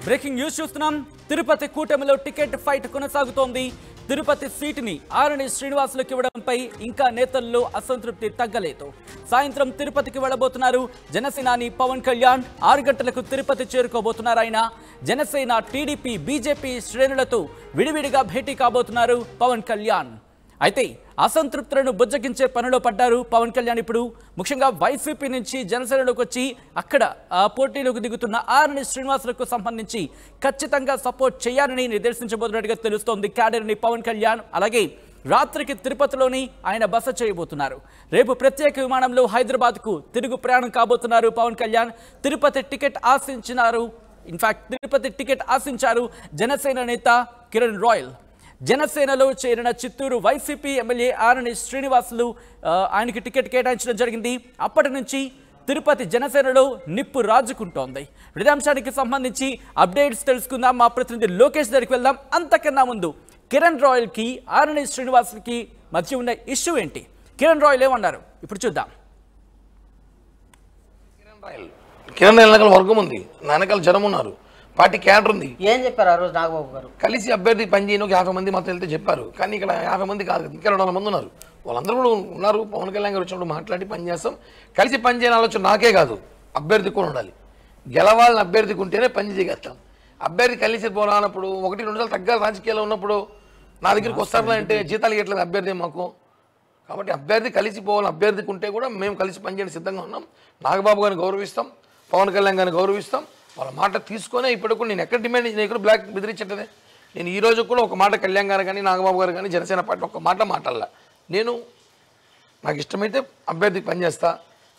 Breaking news చూస్తున్నాం. తిరుపతి కూటమిలో ticket fight కొనసాగుతోంది. తిరుపతి సీటుని ఆరణి శ్రీనివాసులకు ఇవ్వడంపై ఇంకా నేతల్లో అసంతృప్తి తగ్గలేదు. సాయంత్రం తిరుపతికి వెళ్లబోతున్నారు జనసేనాని పవన్ కళ్యాణ్. 6 గంటలకు తిరుపతి చేరుకోబోతున్నారు ఆయన. జనసేన, టీడీపీ, బీజేపీ శ్రేణులతో విడివిడిగా భేటీ కాబోతున్నారు పవన్ కళ్యాణ్. అయితే అసంతృప్తులను బుజ్జగించే పనిలో పడ్డారు పవన్ కళ్యాణ్. ఇప్పుడు ముఖ్యంగా వైసీపీ నుంచి జనసేనలోకి వచ్చి అక్కడ పోటీలోకి దిగుతున్న ఆరణి శ్రీనివాసులకు సంబంధించి ఖచ్చితంగా సపోర్ట్ చేయాలని నిర్దేశించబోతున్నట్టుగా తెలుస్తోంది క్యాడర్ని పవన్ కళ్యాణ్. అలాగే రాత్రికి తిరుపతిలోని ఆయన బస చేయబోతున్నారు. రేపు ప్రత్యేక విమానంలో హైదరాబాద్కు తిరుగు ప్రయాణం కాబోతున్నారు పవన్ కళ్యాణ్. తిరుపతి టికెట్ ఆశించారు జనసేన నేత కిరణ్ రాయల్. జనసేనలో చేరిన చిత్తూరు వైసీపీ ఎమ్మెల్యే ఆరణి శ్రీనివాసులు ఆయనకి టికెట్ కేటాయించడం జరిగింది. అప్పటి నుంచి తిరుపతి జనసేనలో నిప్పు రాజుకుంటోంది. ఇదే అంశానికి సంబంధించి అప్డేట్స్ తెలుసుకుందాం. మా ప్రతినిధి లోకేష్ దగ్గరికి వెళ్దాం. అంతకన్నా ముందు కిరణ్ రాయల్కి ఆరణి శ్రీనివాసులకి మధ్య ఉన్న ఇష్యూ ఏంటి? కిరణ్ రాయల్ ఏమన్నారు ఇప్పుడు చూద్దాం. కిరణ్ రాయల్ వెనకాల వర్గం ఉంది, నా వెనకాల జనం ఉన్నారు, పార్టీ క్యాడర్ ఉంది. ఏం చెప్పారు ఆ రోజు నాగబాబు గారు? కలిసి అభ్యర్థి పనిచేయను 50 మంది మాత్రం వెళ్తే చెప్పారు. కానీ ఇక్కడ 50 మంది కాదు, ఇంకా 200 మంది ఉన్నారు. వాళ్ళందరూ కూడా ఉన్నారు. పవన్ కళ్యాణ్ గారు వచ్చినప్పుడు మాట్లాడి పని చేస్తాం. కలిసి పనిచేయని ఆలోచన నాకే కాదు, అభ్యర్థికి కూడా ఉండాలి. గెలవాలని అభ్యర్థికి ఉంటేనే పని చేయగలుగుతాం. అభ్యర్థి కలిసి పోరానప్పుడు 1-2 సార్లు తగ్గాలి. రాజకీయాల్లో ఉన్నప్పుడు నా దగ్గరికి వస్తారా అంటే జీతాలు ఇవ్వట్లేదు అభ్యర్థి మాకు. కాబట్టి అభ్యర్థి కలిసి పోవాలని అభ్యర్థికి ఉంటే కూడా మేము కలిసి పనిచేయడానికి సిద్ధంగా ఉన్నాం. నాగబాబు గారిని గౌరవిస్తాం, పవన్ కళ్యాణ్ గారిని గౌరవిస్తాం. వాళ్ళ మాట తీసుకొని ఇప్పుడు కూడా నేను ఎక్కడ డిమాండ్ నేను ఎక్కడ బ్లాక్ బెదిరించట్లేదే. నేను ఈ రోజు కూడా ఒక మాట కళ్యాణ్ గారు కానీ నాగబాబు గారు కానీ జనసేన పార్టీ ఒక మాట మాట్లాడాల. నేను నాకు ఇష్టమైతే అభ్యర్థికి పనిచేస్తా,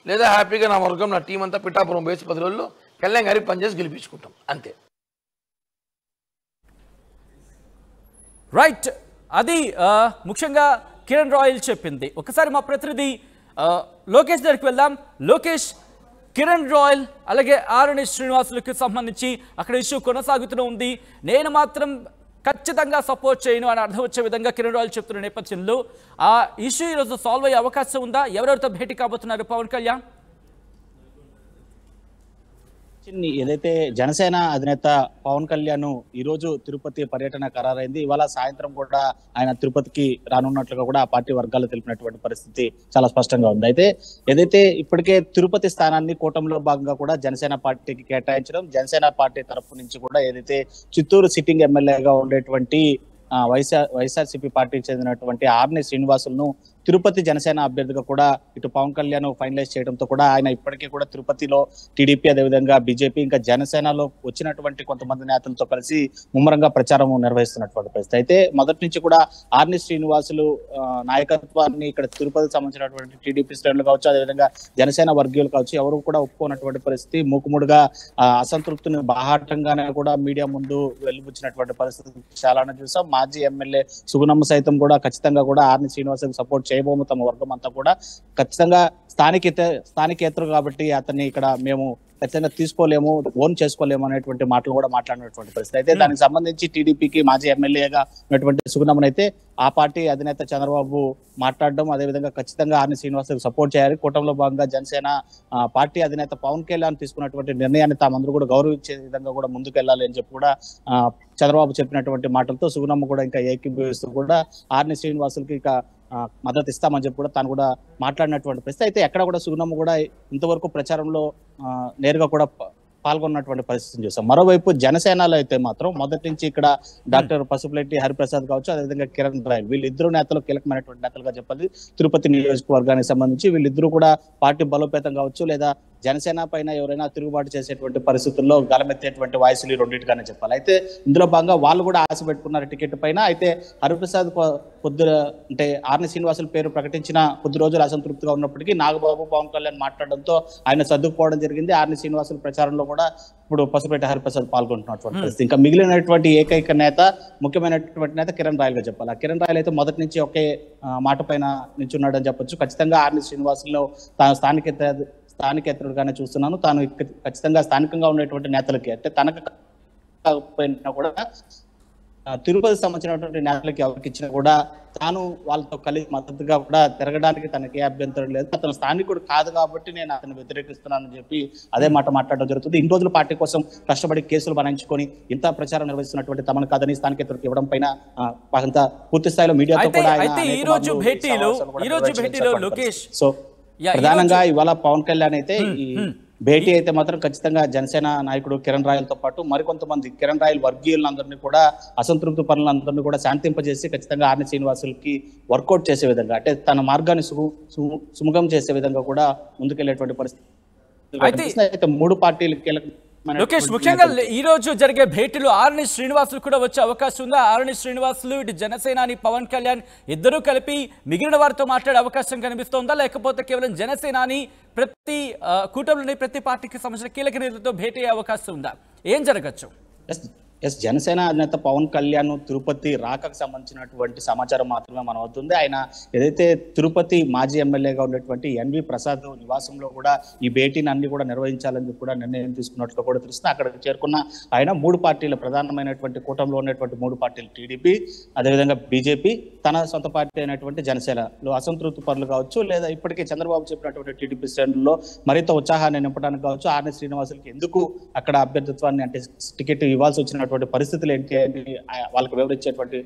లేదా హ్యాపీగా నా వర్గం నా టీం అంతా పిఠాపురం బేసి 10 రోజుల్లో కళ్యాణ్ గారికి పనిచేసి గెలిపించుకుంటాం అంతే. రైట్, అది ముఖ్యంగా కిరణ్ రాయల్ చెప్పింది. ఒకసారి మా ప్రతినిధి లోకేష్ దగ్గరికి వెళ్దాం. లోకేష్, కిరణ్ రాయల్ అలాగే ఆరణి శ్రీనివాసులకు సంబంధించి అక్కడ ఇష్యూ కొనసాగుతూనే ఉంది. నేను మాత్రం ఖచ్చితంగా సపోర్ట్ చేయను అని అర్థం వచ్చే విధంగా కిరణ్ రాయల్ చెప్తున్న నేపథ్యంలో ఆ ఇష్యూ ఈరోజు సాల్వ్ అయ్యే అవకాశం ఉందా? ఎవరెవరితో భేటీ కాబోతున్నారు పవన్ కళ్యాణ్? ఏదైతే జనసేన అధినేత పవన్ కళ్యాణ్ ఈ రోజు తిరుపతి పర్యటన ఖరారైంది. ఇవాళ సాయంత్రం కూడా ఆయన తిరుపతికి రానున్నట్లుగా కూడా ఆ పార్టీ వర్గాలు తెలిపినటువంటి పరిస్థితి చాలా స్పష్టంగా ఉంది. అయితే ఏదైతే ఇప్పటికే తిరుపతి స్థానాన్ని కూటమిలో భాగంగా కూడా జనసేన పార్టీకి కేటాయించడం, జనసేన పార్టీ తరఫు నుంచి కూడా ఏదైతే చిత్తూరు సిట్టింగ్ ఎమ్మెల్యేగా ఉండేటువంటి వైఎస్ఆర్సీపీ పార్టీకి చెందినటువంటి ఆర్ని శ్రీనివాసులను తిరుపతి జనసేన అభ్యర్థిగా కూడా ఇటు పవన్ కళ్యాణ్ ఫైనలైజ్ చేయడంతో కూడా ఆయన ఇప్పటికీ కూడా తిరుపతిలో టీడీపీ, అదేవిధంగా బీజేపీ, ఇంకా జనసేనలో వచ్చినటువంటి కొంతమంది నేతలతో కలిసి ముమ్మరంగా ప్రచారం నిర్వహిస్తున్నటువంటి పరిస్థితి. అయితే మొదటి నుంచి కూడా ఆర్ని శ్రీనివాసులు నాయకత్వాన్ని ఇక్కడ తిరుపతికి సంబంధించినటువంటి టీడీపీ శ్రేణులు కావచ్చు, అదేవిధంగా జనసేన వర్గీయులు కావచ్చు, ఎవరు కూడా ఒప్పుకున్నటువంటి పరిస్థితి. మూకుముడుగా అసంతృప్తిని బాహాటంగానే కూడా మీడియా ముందు వెలుబుచ్చినటువంటి పరిస్థితి చాలానే చూసాం. మాజీ ఎమ్మెల్యే సుగుణమ్మ సైతం కూడా ఖచ్చితంగా కూడా ఆర్ని శ్రీనివాసులకు సపోర్ట్ చేయబోము, తమ వర్గం అంతా కూడా ఖచ్చితంగా స్థానికేతరు కాబట్టి అతన్ని ఇక్కడ మేము ఖచ్చితంగా తీసుకోలేము, ఓన్ చేసుకోలేము అనేటువంటి మాటలు కూడా మాట్లాడినటువంటి పరిస్థితి. అయితే దానికి సంబంధించి టీడీపీకి మాజీ ఎమ్మెల్యేగా ఉన్నటువంటి సుగుణమ్మన్ అయితే ఆ పార్టీ అధినేత చంద్రబాబు మాట్లాడడం, అదేవిధంగా ఖచ్చితంగా ఆర్ని శ్రీనివాసులకు సపోర్ట్ చేయాలి, కూటమిలో భాగంగా జనసేన పార్టీ అధినేత పవన్ కళ్యాణ్ తీసుకున్నటువంటి నిర్ణయాన్ని తామందరూ కూడా గౌరవించే విధంగా కూడా ముందుకెళ్లాలి అని చెప్పి కూడా చంద్రబాబు చెప్పినటువంటి మాటలతో సుగుణమ్మ కూడా ఇంకా ఏకీభవిస్తూ కూడా ఆర్ని శ్రీనివాసులకి ఇక మద్దతు ఇస్తామని చెప్పి కూడా తాను కూడా మాట్లాడినటువంటి పరిస్థితి. అయితే ఎక్కడ కూడా సుగుణమ్మ కూడా ఇంతవరకు ప్రచారంలో నేరుగా కూడా పాల్గొన్నటువంటి పరిస్థితిని చూసాం. మరోవైపు జనసేనలో అయితే మాత్రం మొదటి నుంచి ఇక్కడ డాక్టర్ పసుపులెట్టి హరిప్రసాద్ కావచ్చు, అదేవిధంగా కిరణ్ రాయల్, వీళ్ళిద్దరు నేతలు కీలకమైనటువంటి నేతలుగా చెప్పాలి తిరుపతి నియోజకవర్గానికి సంబంధించి. వీళ్ళిద్దరూ కూడా పార్టీ బలోపేతం కావచ్చు, లేదా జనసేన పైన ఎవరైనా తిరుగుబాటు చేసేటువంటి పరిస్థితుల్లో గలమెత్తేటువంటి వాయిస్లు రెండింటిగానే చెప్పాలి. అయితే ఇందులో భాగంగా వాళ్ళు కూడా ఆశ పెట్టుకున్నారు టికెట్ పైన. అయితే హరిప్రసాద్ అంటే ఆర్ని శ్రీనివాసుల పేరు ప్రకటించిన కొద్ది రోజులు అసంతృప్తిగా ఉన్నప్పటికీ నాగబాబు, పవన్ కళ్యాణ్ మాట్లాడడంతో ఆయన సర్దుకుపోవడం జరిగింది. ఆర్ని శ్రీనివాసుల ప్రచారంలో కూడా ఇప్పుడు పసుపులెట్టి హరిప్రసాద్ పాల్గొంటున్నటువంటి పరిస్థితి. ఇంకా మిగిలినటువంటి ఏకైక నేత, ముఖ్యమైనటువంటి నేత కిరణ్ రాయల్ గా చెప్పాలి. ఆ కిరణ్ రాయల్ అయితే మొదటి నుంచి ఒకే మాట పైన నిల్చున్నాడని చెప్పొచ్చు. ఖచ్చితంగా ఆర్ని శ్రీనివాసుల్లో తాను స్థానికేతరుడుగానే చూస్తున్నాను, తాను ఖచ్చితంగా స్థానికంగా ఉండేటువంటి నేతలకి అంటే తనకు కాకపోయినా కూడా తిరుపతి సంబంధించినటువంటి నేతలకి ఎవరికి ఇచ్చినా కూడా తాను వాళ్ళతో కలిసి మద్దతుగా కూడా తిరగడానికి తనకి అభ్యంతరం లేదు, అతను స్థానికుడు కాదు కాబట్టి నేను అతను వ్యతిరేకిస్తున్నానని చెప్పి అదే మాట మాట్లాడడం జరుగుతుంది. ఇన్ని రోజులు పార్టీ కోసం కష్టపడి కేసులు బనాయించుకొని ఇంత ప్రచారం నిర్వహిస్తున్నటువంటి తమను కాదని స్థానికేతలకు ఇవ్వడం పైన అంత పూర్తి స్థాయిలో మీడియాతో కూడా ఈ రోజు భేటీలో లోకేష్ సో ప్రధానంగా ఇవాళ పవన్ కళ్యాణ్ అయితే ఈ భేటీ అయితే మాత్రం ఖచ్చితంగా జనసేన నాయకుడు కిరణ్ రాయలతో పాటు మరికొంతమంది కిరణ్ రాయల్ వర్గీయులందరినీ కూడా అసంతృప్తి పనులందరినీ కూడా శాంతింపజేసి ఖచ్చితంగా ఆర్ని శ్రీనివాసులకి వర్కౌట్ చేసే విధంగా అంటే తన మార్గాన్ని సుముఖం చేసే విధంగా కూడా ముందుకెళ్లేటువంటి పరిస్థితి అయితే మూడు పార్టీలు కీలక. లోకేష్, ముఖ్యంగా ఈ రోజు జరిగే భేటీలో ఆర్ని శ్రీనివాసులు కూడా వచ్చే అవకాశం ఉందా? ఆర్ని శ్రీనివాసులు ఇటు జనసేనాని పవన్ కళ్యాణ్ ఇద్దరూ కలిపి మిగిలిన వారితో మాట్లాడే అవకాశం కనిపిస్తోందా, లేకపోతే కేవలం జనసేనాని ప్రతి కూటమిలోని ప్రతి పార్టీకి సంబంధించిన కీలక నేతలతో భేటీ అయ్యే అవకాశం ఉందా? ఏం జరగచ్చు? జనసేన అధినేత పవన్ కళ్యాణ్ తిరుపతి రాకకు సంబంధించినటువంటి సమాచారం మాత్రమే మన అవుతుంది. ఆయన ఏదైతే తిరుపతి మాజీ ఎమ్మెల్యేగా ఉన్నటువంటి ఎన్వి ప్రసాద్ నివాసంలో కూడా ఈ భేటీని అన్ని కూడా నిర్వహించాలని కూడా నిర్ణయం తీసుకున్నట్లు కూడా తెలుస్తుంది. అక్కడికి చేరుకున్న ఆయన మూడు పార్టీలు ప్రధానమైనటువంటి కూటమిలో ఉన్నటువంటి మూడు పార్టీలు టీడీపీ, అదేవిధంగా బీజేపీ, తన సొంత పార్టీ అయినటువంటి జనసేనలో అసంతృప్తి పరులు కావచ్చు, లేదా ఇప్పటికే చంద్రబాబు చెప్పినటువంటి టీడీపీ శ్రేణుల్లో మరింత ఉత్సాహాన్ని నింపడానికి కావచ్చు, ఆర్ని శ్రీనివాసులకి ఎందుకు అక్కడ అభ్యర్థిత్వాన్ని అంటే టికెట్ ఇవ్వాల్సి వచ్చినటువంటి పరిస్థితులు ఏంటి అని వాళ్ళకి వివరించేటువంటి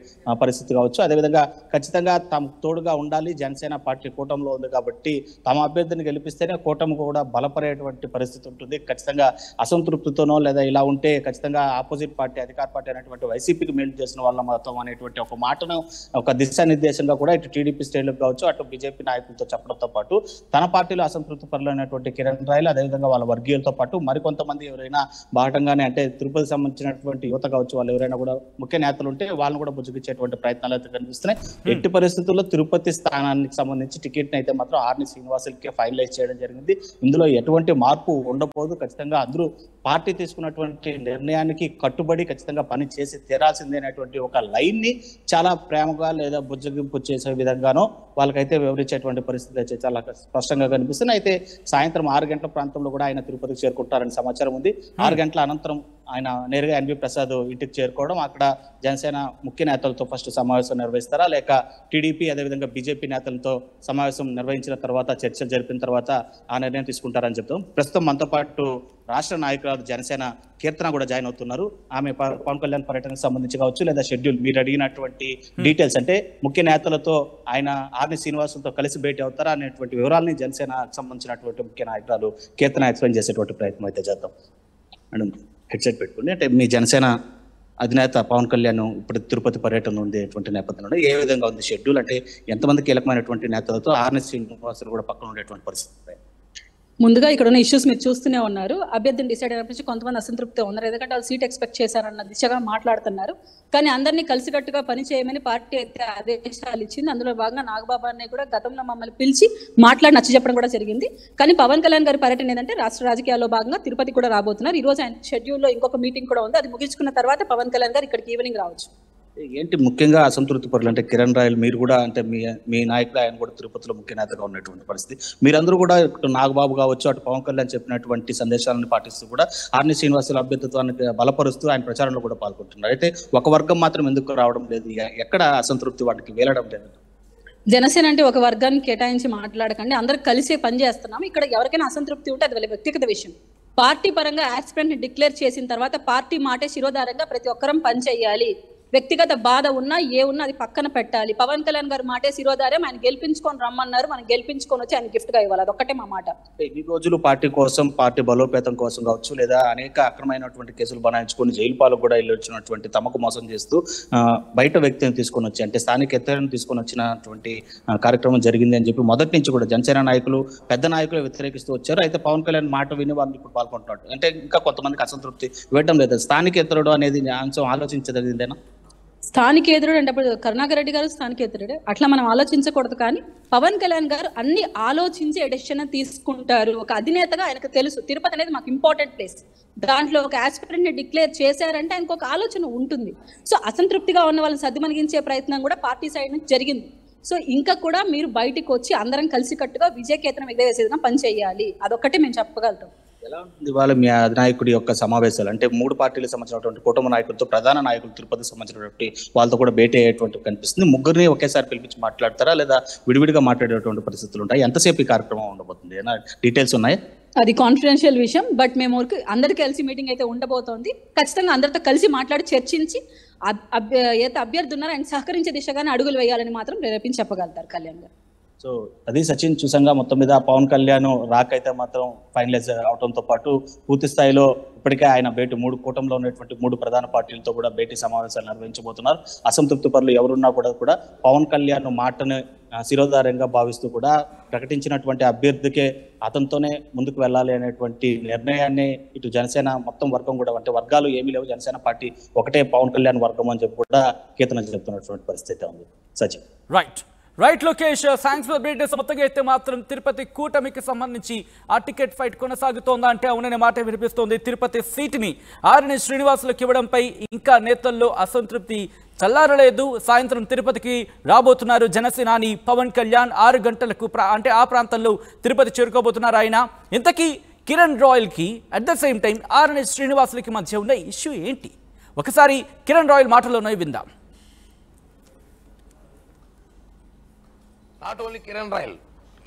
పరిస్థితి కావచ్చు. అదేవిధంగా ఖచ్చితంగా తమ తోడుగా ఉండాలి, జనసేన పార్టీ కూటమిలో ఉంది కాబట్టి తమ అభ్యర్థిని గెలిపిస్తేనే కూటమి కూడా బలపడేటువంటి పరిస్థితి ఉంటుంది. ఖచ్చితంగా అసంతృప్తితోనో లేదా ఇలా ఉంటే ఖచ్చితంగా ఆపోజిట్ పార్టీ అధికార పార్టీ అనేటువంటి వైసీపీకి మేలు చేసిన వాళ్ళ మొత్తం అనేటువంటి ఒక మాటను ఒక దిశానిర్దేశంగా కూడా ఇటు టీడీపీ శ్రేణులకు కావచ్చు, అటు బీజేపీ నాయకులతో చెప్పడంతో పాటు తన పార్టీలో అసంతృప్తి పరులు అయినటువంటి కిరణ్ రాయల్, అదేవిధంగా వాళ్ళ వర్గీయులతో పాటు మరికొంతమంది ఎవరైనా భాగంగానే అంటే తిరుపతి సంబంధించినటువంటి యువత కావచ్చు, వాళ్ళు ఎవరైనా కూడా ముఖ్య నేతలు ఉంటే వాళ్ళని కూడా బుజ్జగించేటువంటి ప్రయత్నాలు అయితే కనిపిస్తున్నాయి. ఎట్టి పరిస్థితుల్లో తిరుపతి స్థానానికి సంబంధించి టికెట్ అయితే మాత్రం ఆర్ని శ్రీనివాసులకి ఫైనలైజ్ చేయడం జరిగింది. ఇందులో ఎటువంటి మార్పు ఉండబోదు. ఖచ్చితంగా అందరూ పార్టీ తీసుకున్నటువంటి నిర్ణయానికి కట్టుబడి ఖచ్చితంగా పని చేసి తీరాల్సిందే అనేటువంటి ఒక లైన్ ని చాలా ప్రేమగా లేదా బుజ్జగింపు చేసే విధంగానో వాళ్ళకైతే వివరించేటువంటి పరిస్థితి అయితే చాలా స్పష్టంగా కనిపిస్తుంది. అయితే సాయంత్రం 6 గంటల ప్రాంతంలో కూడా ఆయన తిరుపతికి చేరుకుంటారని సమాచారం ఉంది. 6 గంటల అనంతరం ఆయన నేరుగా ఎన్వి ప్రసాద్ ఇంటికి చేరుకోవడం, అక్కడ జనసేన ముఖ్య నేతలతో ఫస్ట్ సమావేశం నిర్వహిస్తారా, లేక టీడీపీ అదేవిధంగా బీజేపీ నేతలతో సమావేశం నిర్వహించిన తర్వాత చర్చలు జరిపిన తర్వాత ఆ నిర్ణయం తీసుకుంటారని చెప్తాం. ప్రస్తుతం మనతో పాటు రాష్ట్ర నాయకురాలు జనసేన కీర్తన కూడా జాయిన్ అవుతున్నారు. ఆమె పవన్ కళ్యాణ్ పర్యటనకు సంబంధించి కావచ్చు, లేదా షెడ్యూల్ మీరు అడిగినటువంటి డీటెయిల్స్ అంటే ముఖ్య నేతలతో ఆయన ఆర్ని శ్రీనివాసులతో కలిసి భేటీ అవుతారా అనేటువంటి వివరాలని జనసేనకు సంబంధించినటువంటి ముఖ్య నాయకురాలు కీర్తన ఎక్స్ప్లెయిన్ చేసేటువంటి ప్రయత్నం అయితే చేద్దాం. మేడం హెడ్సెట్ పెట్టుకుని అంటే మీ జనసేన అధినేత పవన్ కళ్యాణ్ ఇప్పుడు తిరుపతి పర్యటన ఉండేటువంటి నేపథ్యంలో ఏ విధంగా ఉంది షెడ్యూల్, అంటే ఎంతమంది కీలకమైనటువంటి నేతలతో ఆర్ని శ్రీనివాసులు కూడా పక్కన ఉండేటువంటి పరిస్థితి? ముందుగా ఇక్కడ ఉన్న ఇష్యూస్ మీరు చూస్తూనే ఉన్నారు. అభ్యర్థిని డిసైడ్ అయినప్పటి కొంతమంది అసంతృప్తి ఉన్నారు, ఎందుకంటే వాళ్ళు సీట్ ఎక్స్పెక్ట్ చేశారన్న దిశగా మాట్లాడుతున్నారు. కానీ అందరినీ కలిసికట్టుగా పని చేయమని పార్టీ అయితే ఆదేశాలు ఇచ్చింది. అందులో భాగంగా నాగబాబాని కూడా గతంలో మమ్మల్ని పిలిచి మాట్లాడి నచ్చ చెప్పడం కూడా జరిగింది. కానీ పవన్ కళ్యాణ్ గారి పర్యటన ఏంటంటే రాష్ట్ర రాజకీయాల్లో భాగంగా తిరుపతి కూడా రాబోతున్నారు. ఈ రోజు ఆయన షెడ్యూల్లో ఇంకొక మీటింగ్ కూడా ఉంది. అది ముగించుకున్న తర్వాత పవన్ కళ్యాణ్ గారు ఇక్కడికి ఈవినింగ్ రావచ్చు. ఏంటి ముఖ్యంగా అసంతృప్తి పరులు అంటే కిరణ్ రాయల్ మీరు కూడా అంటే మీ నాయకుడు ఆయన కూడా తిరుపతిలో ముఖ్య నేతగా ఉన్నటువంటి పరిస్థితి. మీరందరూ కూడా నాగబాబు కావచ్చు, అటు పవన్ కళ్యాణ్ చెప్పినటువంటి సందేశాలను పాటిస్తూ కూడా ఆర్ని శ్రీనివాసుల అభ్యర్థిత్వానికి బలపరుస్తూ ఆయన ప్రచారంలో కూడా పాల్గొంటున్నారు. అయితే ఒక వర్గం మాత్రం ఎందుకు రావడం లేదు, ఎక్కడ అసంతృప్తి వాటికి వేలడం లేదు? జనసేన అంటే ఒక వర్గాన్ని కేటాయించి మాట్లాడకండి, అందరూ కలిసే పని చేస్తున్నాం. ఇక్కడ ఎవరికైనా అసంతృప్తి ఉంటే అది వాళ్ళ వ్యక్తిగత విషయం. పార్టీ పరంగా ఆస్పిరెంట్ ని డిక్లేర్ చేసిన తర్వాత పార్టీ మాటే శిరోధారంగా ప్రతి ఒక్కరం పని చేయాలి. వ్యక్తిగత బాధ ఉన్నా ఉన్నా అది పక్కన పెట్టాలి. పవన్ కళ్యాణ్ గారు మాటే శిరోధార్యం, ఆయన గెలిపించుకొని రమ్మన్నారు, మనం గెలిపించుకొని వచ్చి ఆయన గిఫ్ట్ గా ఇవ్వాలి. అదొక్కటే మా మాట. ఈ రోజులు పార్టీ కోసం, పార్టీ బలోపేతం కోసం కావచ్చు, లేదా అనేక అక్రమైనటువంటి కేసులు బనాయించుకొని జైలు పాలకు కూడా వెళ్ళొచ్చినటువంటి తమకు మోసం చేస్తూ బయట వ్యక్తిని తీసుకొని వచ్చి అంటే స్థానికేతరులను తీసుకొని వచ్చినటువంటి కార్యక్రమం జరిగింది అని చెప్పి మొదటి నుంచి కూడా జనసేన నాయకులు పెద్ద నాయకులు వ్యతిరేకిస్తూ వచ్చారు. అయితే పవన్ కళ్యాణ్ మాట విని వాళ్ళు ఇప్పుడు పాల్గొంటున్నారు. అంటే ఇంకా కొంతమందికి అసంతృప్తి వేయడం లేదు. స్థానికేతరుడు అనేది అంశం ఆలోచించదగిందేనా? స్థానికేతరుడు అంటే అప్పుడు కరుణాకర్ రెడ్డి గారు స్థానికేతరుడే, అట్లా మనం ఆలోచించకూడదు. కానీ పవన్ కళ్యాణ్ గారు అన్ని ఆలోచించి డెసిషన్ తీసుకుంటారు. ఒక అధినేతగా ఆయనకు తెలుసు తిరుపతి అనేది మాకు ఇంపార్టెంట్ ప్లేస్, దాంట్లో ఒక ఆస్పిరెంట్ ని డిక్లేర్ చేశారంటే ఆయనకు ఒక ఆలోచన ఉంటుంది. సో అసంతృప్తిగా ఉన్న వాళ్ళని సద్దుమణిగించే ప్రయత్నం కూడా పార్టీ సైడ్ నుంచి జరిగింది. సో ఇంకా కూడా మీరు బయటికి వచ్చి అందరం కలిసికట్టుగా విజయకేతనం ఎగవేసేదిగా పని చేయాలి, అదొక్కటే మేము చెప్పగలుగుతాం. ఎలా ఉంటుంది ఇవాళ మీ అధినాయకుడి యొక్క సమావేశాలు? అంటే 3 పార్టీలకు సంబంధించినటువంటి కుటుంబ నాయకులతో, ప్రధాన నాయకులు తిరుపతికి సంబంధించినటువంటి వాళ్ళతో కూడా భేటీ అయ్యేటువంటి కనిపిస్తుంది. ముగ్గురిని ఒకేసారి పిలిపించి మాట్లాడతారా, లేదా విడివిడిగా మాట్లాడేటువంటి పరిస్థితులు ఉంటాయి? ఎంతసేపు ఈ కార్యక్రమం ఉండబోతుంది? ఏమైనా డీటెయిల్స్ ఉన్నాయా? అది కాన్ఫిడెన్షియల్ విషయం. బట్ మేము అందరికి కలిసి మీటింగ్ అయితే ఉండబోతోంది. ఖచ్చితంగా అందరితో కలిసి మాట్లాడి చర్చించి ఏదైతే అభ్యర్థి ఉన్నారో ఆయన సహకరించే దిశగానే అడుగులు వేయాలని మాత్రం ప్రేరేపించి చెప్పగలుగుతారు కళ్యాణ్ గారు. సో అది సచిన్, చూసంగా మొత్తం మీద పవన్ కళ్యాణ్ రాకైతే మాత్రం ఫైనలైజ్ అవడంతో పాటు పూర్తి స్థాయిలో ఇప్పటికే ఆయన భేటీ 3 కూటమిలో ఉన్నటువంటి 3 ప్రధాన పార్టీలతో కూడా భేటీ సమావేశాలు నిర్వహించబోతున్నారు. అసంతృప్తి పరులు ఎవరున్నా కూడా పవన్ కళ్యాణ్ మాటను శిరోధార్యంగా భావిస్తూ కూడా ప్రకటించినటువంటి అభ్యర్థికే అతనితోనే ముందుకు వెళ్ళాలి అనేటువంటి నిర్ణయాన్ని ఇటు జనసేన మొత్తం వర్గం కూడా, అంటే వర్గాలు ఏమీ లేవు, జనసేన పార్టీ ఒకటే పవన్ కళ్యాణ్ వర్గం అని చెప్పి కూడా కీర్తన చెప్తున్నటువంటి పరిస్థితి ఉంది. Sachin. Right Lokesh, thanks for బ్రీటెస్. మొత్తంగా అయితే మాత్రం తిరుపతి కూటమికి సంబంధించి ఆ టికెట్ ఫైట్ కొనసాగుతోందా అంటే అవుననే మాట వినిపిస్తోంది. తిరుపతి సీటుని ఆర్ఎన్ శ్రీనివాసులకు ఇవ్వడంపై ఇంకా నేతల్లో అసంతృప్తి చల్లారలేదు. సాయంత్రం తిరుపతికి రాబోతున్నారు జనసేనాని పవన్ కళ్యాణ్. 6 గంటలకు అంటే ఆ ప్రాంతంలో తిరుపతి చేరుకోబోతున్నారు ఆయన. ఇంతకీ కిరణ్ రాయల్కి at the same time RN శ్రీనివాసులకి మధ్య ఉన్న ఇష్యూ ఏంటి? ఒకసారి కిరణ్ రాయల్ మాటల్లోనే విందాం. నాట్ ఓన్లీ కిరణ్ రాయల్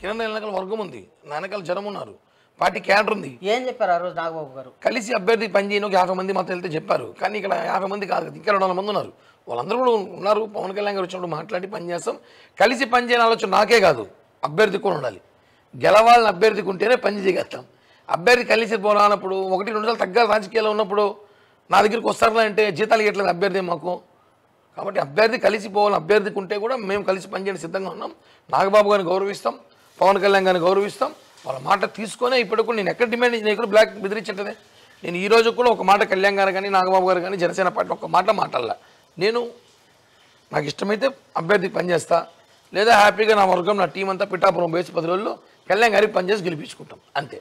వెనకాల వర్గం ఉంది, నా వెనకాల జనం ఉన్నారు, పార్టీ క్యాడర్ ఉంది. ఏం చెప్పారు ఆ రోజు నాగబాబు గారు? కలిసి అభ్యర్థి పనిచేయను 50 మంది మాత్రం వెళ్తే చెప్పారు. కానీ ఇక్కడ 50 మంది కాదు, ఇంకా 200 మంది ఉన్నారు. వాళ్ళందరూ కూడా ఉన్నారు. పవన్ కళ్యాణ్ గారు వచ్చినప్పుడు మాట్లాడి పనిచేస్తాం. కలిసి పనిచేయని ఆలోచన నాకే కాదు, అభ్యర్థికి కూడా ఉండాలి. గెలవాలని అభ్యర్థికి ఉంటేనే పని చేయగలుగుతాం. అభ్యర్థి కలిసి పోరానప్పుడు 1-2 సార్లు తగ్గాలి. రాజకీయాల్లో ఉన్నప్పుడు నా దగ్గరికి వస్తారా అంటే జీతాలు ఇవ్వట్లేదు అభ్యర్థి మాకు. కాబట్టి అభ్యర్థి కలిసి పోవాలి. అభ్యర్థికి ఉంటే కూడా మేము కలిసి పనిచేయడానికి సిద్ధంగా ఉన్నాం. నాగబాబు గారిని గౌరవిస్తాం, పవన్ కళ్యాణ్ గారిని గౌరవిస్తాం. వాళ్ళ మాట తీసుకొని ఇప్పుడు కూడా నేను ఎక్కడ డిమాండ్, నేను ఎక్కడ బ్లాక్ బెదిరించట్లేదే. నేను ఈ రోజు కూడా ఒక మాట కళ్యాణ్ గారు కానీ నాగబాబు గారు కానీ జనసేన పార్టీ ఒక మాట మాట్లాడాల. నేను నాకు ఇష్టమైతే అభ్యర్థికి పనిచేస్తా, లేదా హ్యాపీగా నా వర్గం నా టీం అంతా పిఠాపురం బేసి 10 రోజుల్లో కళ్యాణ్ గారికి పనిచేసి గెలిపించుకుంటాం అంతే.